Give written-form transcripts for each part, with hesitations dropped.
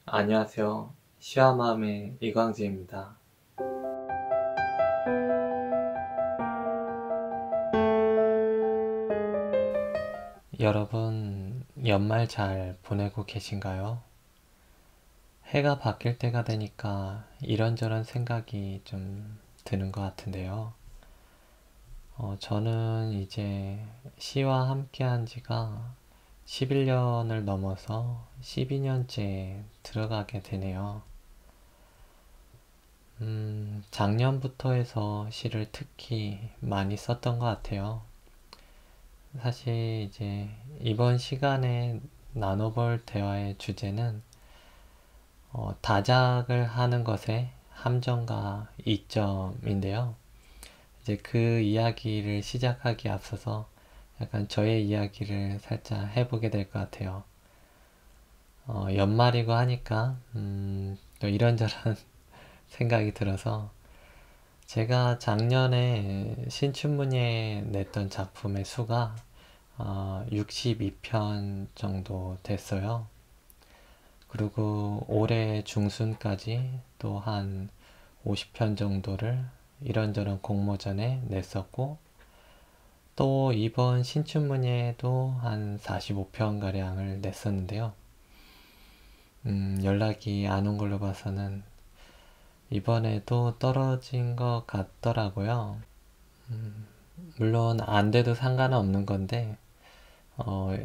안녕하세요. 시와마음의 이광재입니다. 여러분, 연말 잘 보내고 계신가요? 해가 바뀔 때가 되니까 이런저런 생각이 좀 드는 것 같은데요. 저는 이제 시와 함께 한 지가 11년을 넘어서 12년째 들어가게 되네요. 작년부터 해서 시를 특히 많이 썼던 것 같아요. 사실 이제 이번 시간에 나눠볼 대화의 주제는 다작을 하는 것의 함정과 이점인데요. 이제 그 이야기를 시작하기 앞서서 약간 저의 이야기를 살짝 해보게 될 것 같아요. 연말이고 하니까 또 이런저런 생각이 들어서 제가 작년에 신춘문예에 냈던 작품의 수가 62편 정도 됐어요. 그리고 올해 중순까지 또 한 50편 정도를 이런저런 공모전에 냈었고, 또 이번 신춘문예에도 한 45편가량을 냈었는데요. 연락이 안 온 걸로 봐서는 이번에도 떨어진 것 같더라고요. 물론 안 돼도 상관은 없는 건데,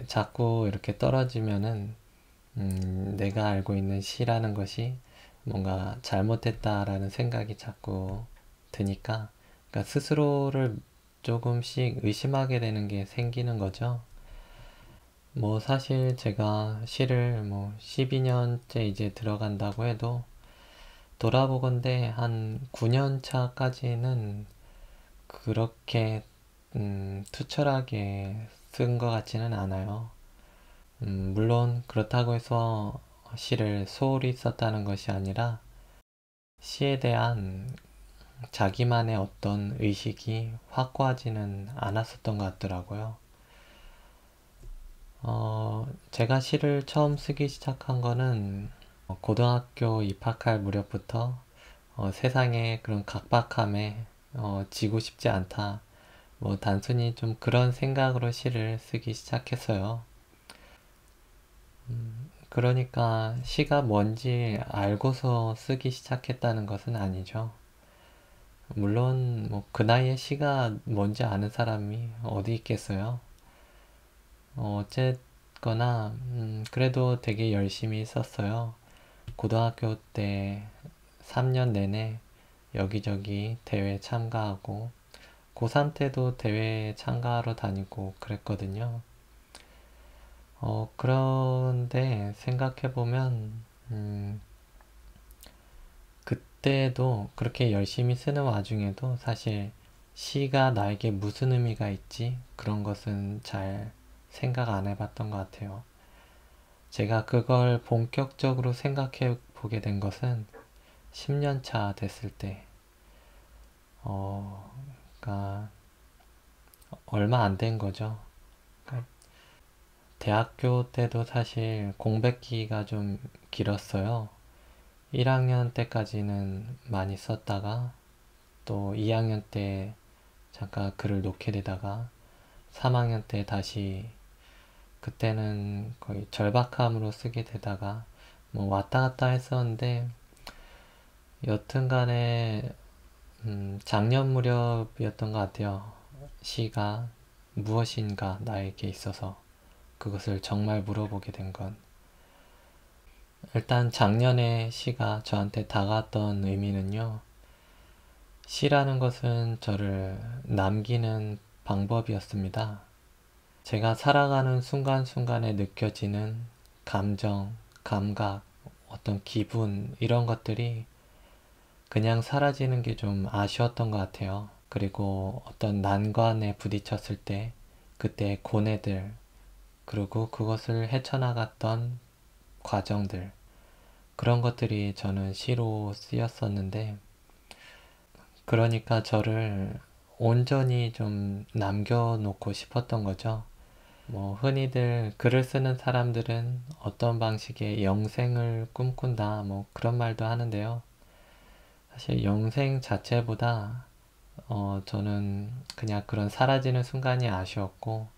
자꾸 이렇게 떨어지면은 내가 알고 있는 시라는 것이 뭔가 잘못됐다라는 생각이 자꾸 드니까, 그러니까 스스로를 조금씩 의심하게 되는 게 생기는 거죠. 뭐 사실 제가 시를 뭐 12년째 이제 들어간다고 해도 돌아보건대 한 9년 차까지는 그렇게 투철하게 쓴 것 같지는 않아요. 물론 그렇다고 해서 시를 소홀히 썼다는 것이 아니라 시에 대한 자기만의 어떤 의식이 확고하지는 않았었던 것 같더라고요. 제가 시를 처음 쓰기 시작한 거는 고등학교 입학할 무렵부터 세상의 그런 각박함에 지고 싶지 않다. 뭐 단순히 좀 그런 생각으로 시를 쓰기 시작했어요. 그러니까 시가 뭔지 알고서 쓰기 시작했다는 것은 아니죠. 물론 뭐 그 나이에 시가 뭔지 아는 사람이 어디 있겠어요. 어쨌거나 그래도 되게 열심히 썼어요. 고등학교 때 3년 내내 여기저기 대회 참가하고 고3 때도 대회 참가하러 다니고 그랬거든요. 그런데 생각해보면 그때도 그렇게 열심히 쓰는 와중에도 사실 시가 나에게 무슨 의미가 있지? 그런 것은 잘 생각 안 해봤던 것 같아요. 제가 그걸 본격적으로 생각해 보게 된 것은 10년 차 됐을 때, 그러니까 얼마 안 된 거죠. 그러니까 대학교 때도 사실 공백기가 좀 길었어요. 1학년 때까지는 많이 썼다가 또 2학년 때 잠깐 글을 놓게 되다가 3학년 때 다시 그때는 거의 절박함으로 쓰게 되다가 뭐 왔다 갔다 했었는데 여튼간에 작년 무렵이었던 것 같아요. 시가 무엇인가 나에게 있어서 그것을 정말 물어보게 된 건. 일단 작년에 시가 저한테 다가왔던 의미는요. 시라는 것은 저를 남기는 방법이었습니다. 제가 살아가는 순간순간에 느껴지는 감정, 감각, 어떤 기분, 이런 것들이 그냥 사라지는 게 좀 아쉬웠던 것 같아요. 그리고 어떤 난관에 부딪혔을 때, 그때 고뇌들, 그리고 그것을 헤쳐나갔던 과정들, 그런 것들이 저는 시로 쓰였었는데, 그러니까 저를 온전히 좀 남겨놓고 싶었던 거죠. 뭐 흔히들 글을 쓰는 사람들은 어떤 방식의 영생을 꿈꾼다 뭐 그런 말도 하는데요. 사실 영생 자체보다 저는 그냥 그런 사라지는 순간이 아쉬웠고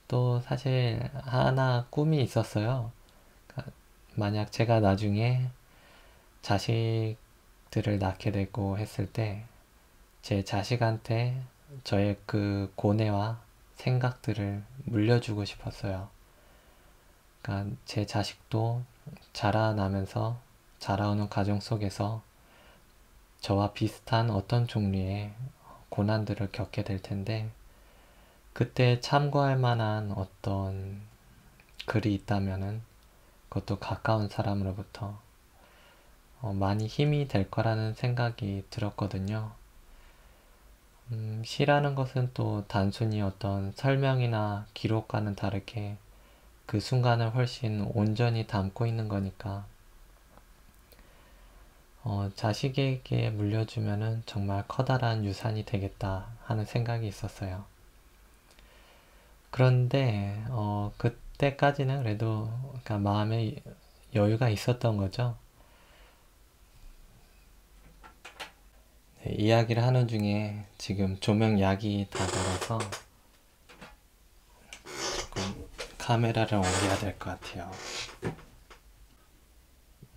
또 사실 하나 꿈이 있었어요. 그러니까 만약 제가 나중에 자식들을 낳게 되고 했을 때 제 자식한테 저의 그 고뇌와 생각들을 물려주고 싶었어요. 그러니까 제 자식도 자라나면서 자라오는 과정 속에서 저와 비슷한 어떤 종류의 고난들을 겪게 될 텐데 그때 참고할 만한 어떤 글이 있다면은 그것도 가까운 사람으로부터 많이 힘이 될 거라는 생각이 들었거든요. 시라는 것은 또 단순히 어떤 설명이나 기록과는 다르게 그 순간을 훨씬 온전히 담고 있는 거니까 자식에게 물려주면은 정말 커다란 유산이 되겠다 하는 생각이 있었어요. 그런데 그때까지는 그래도 그러니까 마음에 여유가 있었던 거죠. 네, 이야기를 하는 중에 지금 조명 약이 다 들어서 조금 카메라를 옮겨야 될 것 같아요.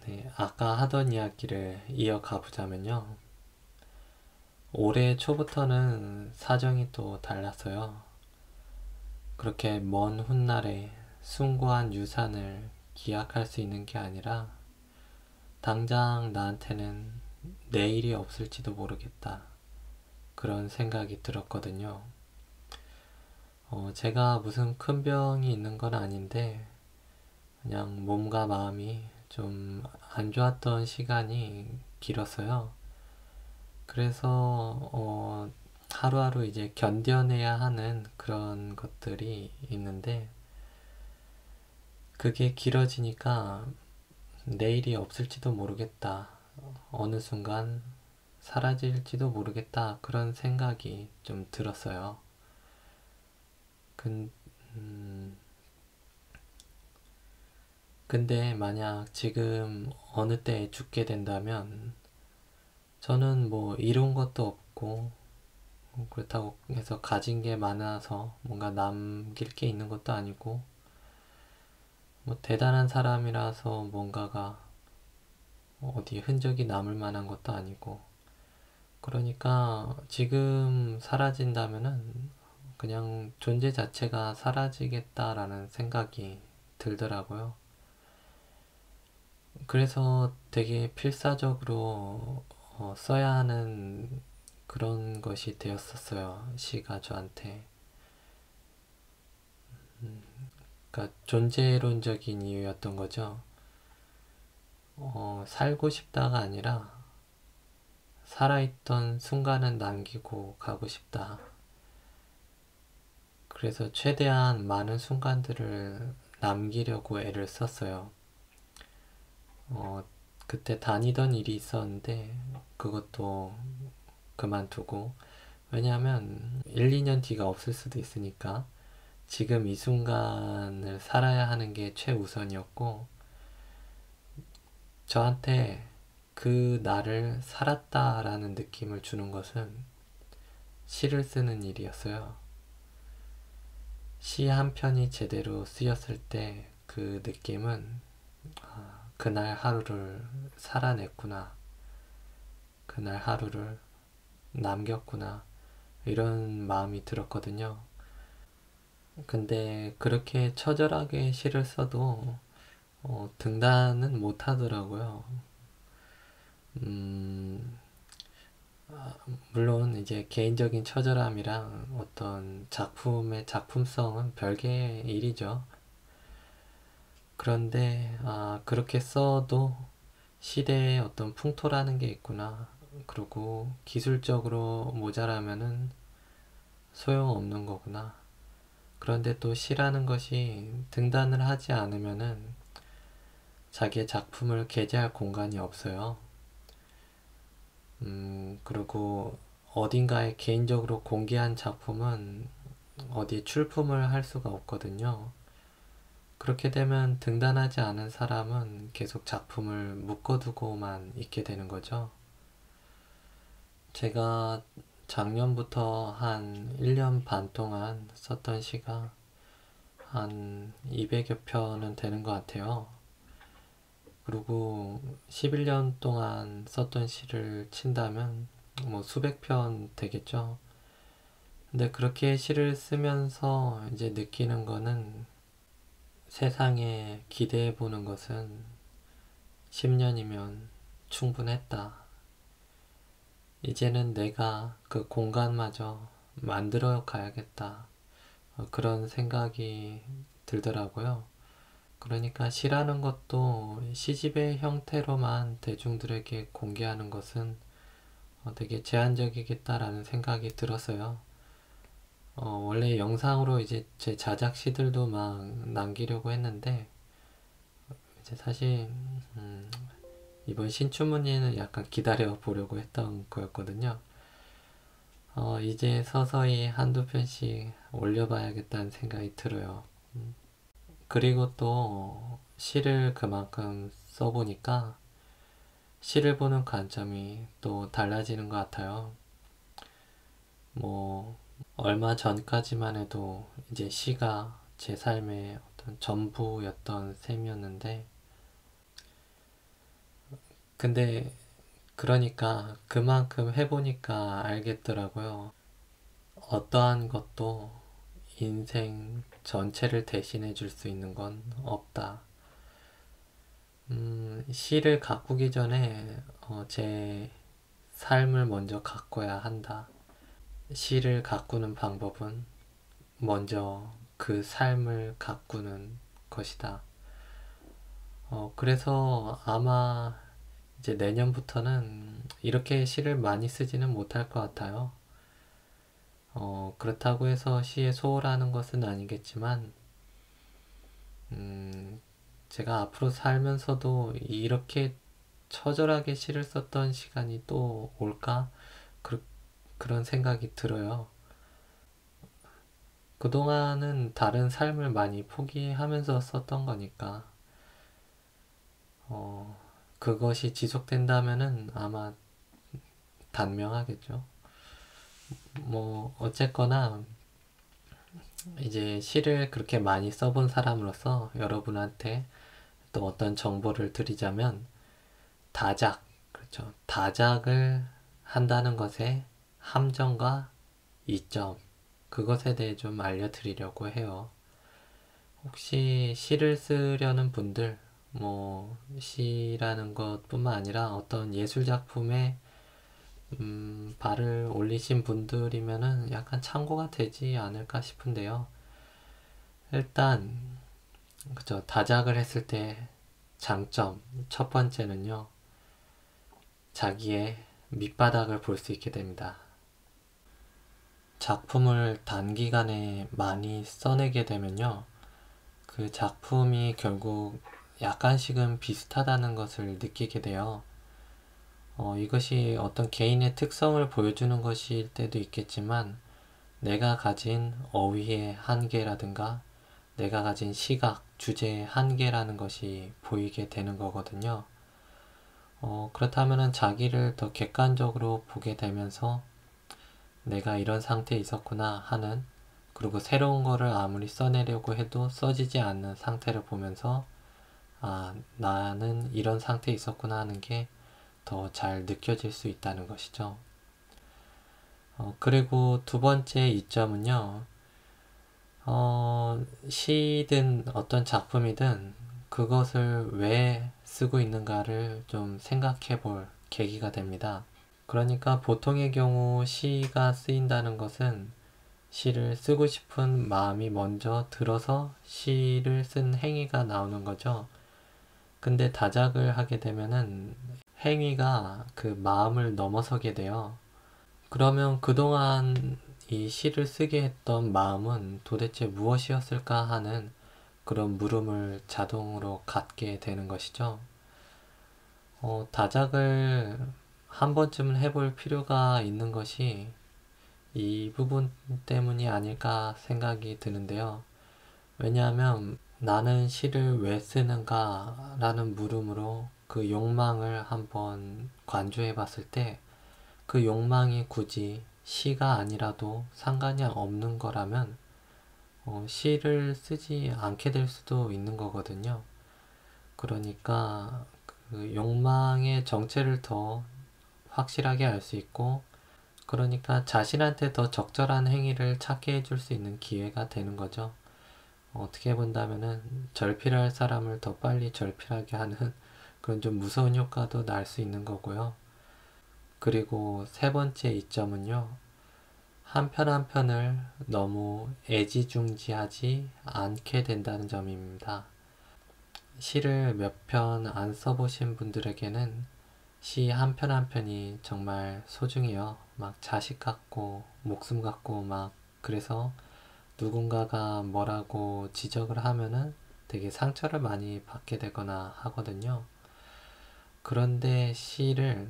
네, 아까 하던 이야기를 이어가 보자면요. 올해 초부터는 사정이 또 달랐어요. 그렇게 먼 훗날에 숭고한 유산을 기약할 수 있는 게 아니라 당장 나한테는 내일이 없을지도 모르겠다. 그런 생각이 들었거든요. 제가 무슨 큰 병이 있는 건 아닌데 그냥 몸과 마음이 좀 안 좋았던 시간이 길었어요. 그래서 하루하루 이제 견뎌내야 하는 그런 것들이 있는데 그게 길어지니까 내일이 없을지도 모르겠다. 어느 순간 사라질지도 모르겠다. 그런 생각이 좀 들었어요. 근, 음, 근데 만약 지금 어느 때에 죽게 된다면 저는 뭐 이룬 것도 없고 그렇다고 해서 가진 게 많아서 뭔가 남길 게 있는 것도 아니고 뭐 대단한 사람이라서 뭔가가 어디 흔적이 남을 만한 것도 아니고 그러니까 지금 사라진다면은 그냥 존재 자체가 사라지겠다라는 생각이 들더라고요. 그래서 되게 필사적으로 써야 하는 그런 것이 되었었어요. 시가 저한테. 그러니까 존재론적인 이유였던 거죠. 살고 싶다가 아니라 살아있던 순간은 남기고 가고 싶다. 그래서 최대한 많은 순간들을 남기려고 애를 썼어요. 어, 그때 다니던 일이 있었는데 그것도 그만두고 왜냐하면 1, 2년 뒤가 없을 수도 있으니까 지금 이 순간을 살아야 하는 게 최우선이었고 저한테 그 나를 살았다라는 느낌을 주는 것은 시를 쓰는 일이었어요. 시 한 편이 제대로 쓰였을 때 그 느낌은 그날 하루를 살아냈구나. 그날 하루를 남겼구나. 이런 마음이 들었거든요. 근데 그렇게 처절하게 시를 써도 등단은 못 하더라고요. 음, 물론 이제 개인적인 처절함이랑 어떤 작품의 작품성은 별개의 일이죠. 그런데 그렇게 써도 시대에 어떤 풍토라는 게 있구나. 그리고 기술적으로 모자라면은 소용없는 거구나. 그런데 또 시라는 것이 등단을 하지 않으면은 자기의 작품을 게재할 공간이 없어요. 그리고 어딘가에 개인적으로 공개한 작품은 어디 출품을 할 수가 없거든요. 그렇게 되면 등단하지 않은 사람은 계속 작품을 묶어두고만 있게 되는 거죠. 제가 작년부터 한 1년 반 동안 썼던 시가 한 200여 편은 되는 것 같아요. 그리고 11년 동안 썼던 시를 친다면 뭐 수백 편 되겠죠. 근데 그렇게 시를 쓰면서 이제 느끼는 거는 세상에 기대해 보는 것은 10년이면 충분했다. 이제는 내가 그 공간마저 만들어 가야겠다. 그런 생각이 들더라고요. 그러니까 시라는 것도 시집의 형태로만 대중들에게 공개하는 것은 되게 제한적이겠다라는 생각이 들었어요. 원래 영상으로 이제 제 자작 시들도 막 남기려고 했는데 이제 사실 이번 신춘문예는 약간 기다려 보려고 했던 거였거든요. 이제 서서히 한두 편씩 올려봐야겠다는 생각이 들어요. 그리고 또 시를 그만큼 써보니까 시를 보는 관점이 또 달라지는 것 같아요. 뭐 얼마 전까지만 해도 이제 시가 제 삶의 어떤 전부였던 셈이었는데, 근데 그러니까 그만큼 해보니까 알겠더라고요. 어떠한 것도 인생 전체를 대신해 줄 수 있는 건 없다. 시를 가꾸기 전에 제 삶을 먼저 가꿔야 한다. 시를 가꾸는 방법은 먼저 그 삶을 가꾸는 것이다. 그래서 아마 이제 내년부터는 이렇게 시를 많이 쓰지는 못할 것 같아요. 그렇다고 해서 시에 소홀하는 것은 아니겠지만, 제가 앞으로 살면서도 이렇게 처절하게 시를 썼던 시간이 또 올까? 그런 생각이 들어요. 그동안은 다른 삶을 많이 포기하면서 썼던 거니까, 그것이 지속된다면은 아마 단명하겠죠. 뭐, 어쨌거나, 이제 시를 그렇게 많이 써본 사람으로서 여러분한테 또 어떤 정보를 드리자면, 다작, 그렇죠. 다작을 한다는 것의 함정과 이점, 그것에 대해 좀 알려드리려고 해요. 혹시 시를 쓰려는 분들, 뭐, 시라는 것뿐만 아니라 어떤 예술작품에 발을 올리신 분들이면은 약간 참고가 되지 않을까 싶은데요. 일단, 그죠. 다작을 했을 때 장점, 첫 번째는요. 자기의 밑바닥을 볼 수 있게 됩니다. 작품을 단기간에 많이 써내게 되면요. 그 작품이 결국 약간씩은 비슷하다는 것을 느끼게 돼요. 이것이 어떤 개인의 특성을 보여주는 것일 때도 있겠지만, 내가 가진 어휘의 한계라든가, 내가 가진 시각, 주제의 한계라는 것이 보이게 되는 거거든요. 그렇다면 자기를 더 객관적으로 보게 되면서 내가 이런 상태에 있었구나 하는, 그리고 새로운 거를 아무리 써내려고 해도 써지지 않는 상태를 보면서 아, 나는 이런 상태에 있었구나 하는 게 더 잘 느껴질 수 있다는 것이죠. 그리고 두 번째 이점은요, 시든 어떤 작품이든 그것을 왜 쓰고 있는가를 좀 생각해 볼 계기가 됩니다. 그러니까 보통의 경우 시가 쓰인다는 것은 시를 쓰고 싶은 마음이 먼저 들어서 시를 쓴 행위가 나오는 거죠. 근데 다작을 하게 되면은 행위가 그 마음을 넘어서게 돼요. 그러면 그동안 이 시를 쓰게 했던 마음은 도대체 무엇이었을까 하는 그런 물음을 자동으로 갖게 되는 것이죠. 다작을 한 번쯤은 해볼 필요가 있는 것이 이 부분 때문이 아닐까 생각이 드는데요. 왜냐하면 나는 시를 왜 쓰는가 라는 물음으로 그 욕망을 한번 관조해 봤을 때 그 욕망이 굳이 시가 아니라도 상관이 없는 거라면 시를 쓰지 않게 될 수도 있는 거거든요. 그러니까 그 욕망의 정체를 더 확실하게 알 수 있고, 그러니까 자신한테 더 적절한 행위를 찾게 해줄 수 있는 기회가 되는 거죠. 어떻게 본다면은 절필할 사람을 더 빨리 절필하게 하는 그런 좀 무서운 효과도 날 수 있는 거고요. 그리고 세 번째 이점은요. 한 편 한 편을 너무 애지중지하지 않게 된다는 점입니다. 시를 몇 편 안 써보신 분들에게는 시 한 편 한 편이 정말 소중해요. 막 자식 같고 목숨 같고 막 그래서 누군가가 뭐라고 지적을 하면은 되게 상처를 많이 받게 되거나 하거든요. 그런데 시를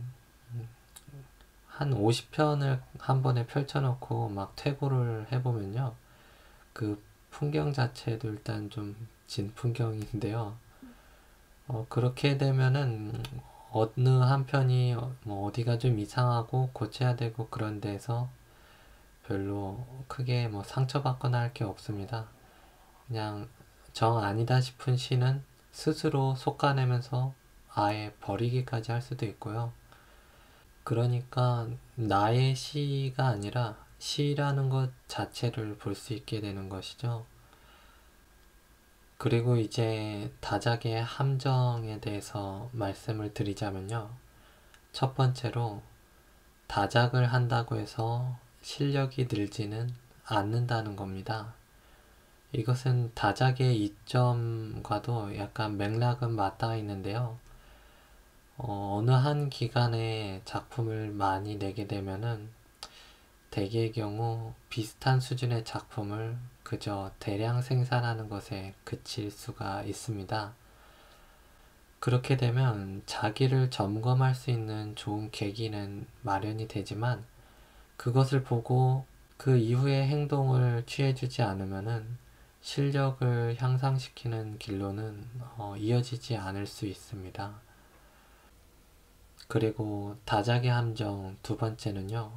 한 50편을 한 번에 펼쳐놓고 막 퇴고를 해보면요. 그 풍경 자체도 일단 좀 진풍경인데요. 그렇게 되면은 어느 한 편이 뭐 어디가 좀 이상하고 고쳐야 되고 그런 데서 별로 크게 뭐 상처받거나 할 게 없습니다. 그냥 정 아니다 싶은 시는 스스로 솎아내면서 아예 버리기까지 할 수도 있고요. 그러니까 나의 시가 아니라 시라는 것 자체를 볼 수 있게 되는 것이죠. 그리고 이제 다작의 함정에 대해서 말씀을 드리자면요. 첫 번째로 다작을 한다고 해서 실력이 늘지는 않는다는 겁니다. 이것은 다작의 이점과도 약간 맥락은 맞닿아 있는데요. 어느 한 기간에 작품을 많이 내게 되면은 대개의 경우 비슷한 수준의 작품을 그저 대량 생산하는 것에 그칠 수가 있습니다. 그렇게 되면 자기를 점검할 수 있는 좋은 계기는 마련이 되지만 그것을 보고 그 이후의 행동을 취해주지 않으면은 실력을 향상시키는 길로는 이어지지 않을 수 있습니다. 그리고 다작의 함정 두 번째는요.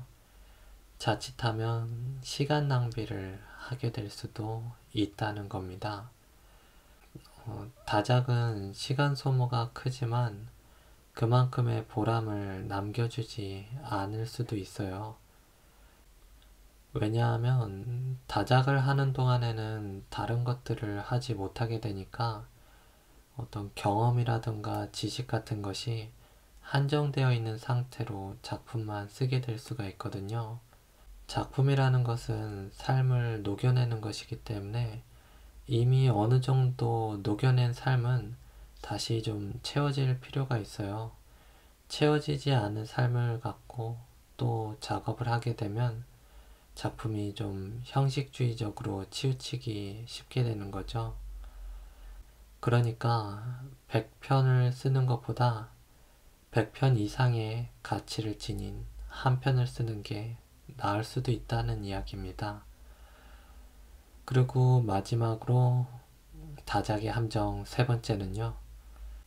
자칫하면 시간 낭비를 하게 될 수도 있다는 겁니다. 다작은 시간 소모가 크지만 그만큼의 보람을 남겨주지 않을 수도 있어요. 왜냐하면 다작을 하는 동안에는 다른 것들을 하지 못하게 되니까 어떤 경험이라든가 지식 같은 것이 한정되어 있는 상태로 작품만 쓰게 될 수가 있거든요. 작품이라는 것은 삶을 녹여내는 것이기 때문에 이미 어느 정도 녹여낸 삶은 다시 좀 채워질 필요가 있어요. 채워지지 않은 삶을 갖고 또 작업을 하게 되면 작품이 좀 형식주의적으로 치우치기 쉽게 되는 거죠. 그러니까 100편을 쓰는 것보다 100편 이상의 가치를 지닌 한 편을 쓰는 게 나을 수도 있다는 이야기입니다. 그리고 마지막으로 다작의 함정 세 번째는요.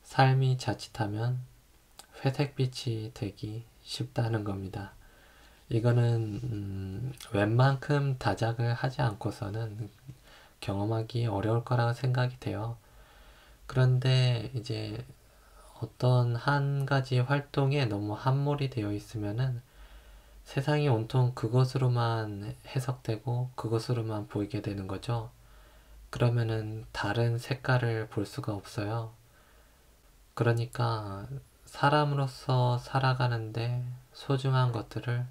삶이 자칫하면 회색빛이 되기 쉽다는 겁니다. 이거는 웬만큼 다작을 하지 않고서는 경험하기 어려울 거라고 생각이 돼요. 그런데 이제 어떤 한 가지 활동에 너무 함몰이 되어 있으면은 세상이 온통 그것으로만 해석되고 그것으로만 보이게 되는 거죠. 그러면은 다른 색깔을 볼 수가 없어요. 그러니까 사람으로서 살아가는데 소중한 것들을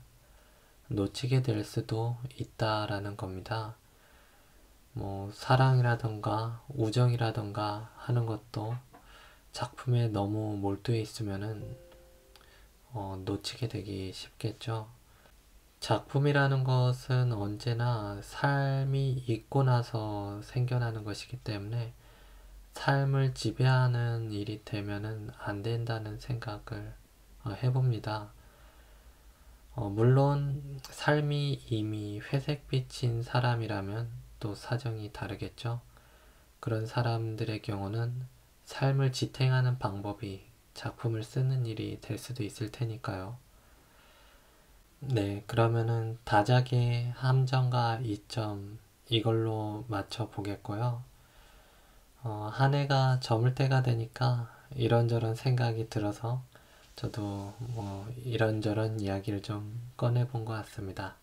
놓치게 될 수도 있다라는 겁니다. 뭐 사랑이라던가 우정이라던가 하는 것도 작품에 너무 몰두해 있으면은 놓치게 되기 쉽겠죠. 작품이라는 것은 언제나 삶이 있고 나서 생겨나는 것이기 때문에 삶을 지배하는 일이 되면은 안 된다는 생각을 해봅니다. 물론 삶이 이미 회색빛인 사람이라면 또 사정이 다르겠죠. 그런 사람들의 경우는 삶을 지탱하는 방법이 작품을 쓰는 일이 될 수도 있을 테니까요. 네, 그러면은 다작의 함정과 이점 이걸로 맞춰 보겠고요. 한 해가 저물 때가 되니까 이런저런 생각이 들어서 저도 뭐 이런저런 이야기를 좀 꺼내본 것 같습니다.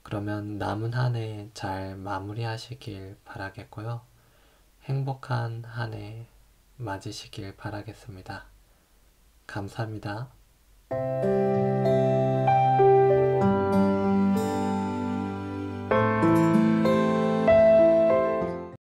그러면 남은 한 해 잘 마무리하시길 바라겠고요. 행복한 한 해 맞으시길 바라겠습니다. 감사합니다.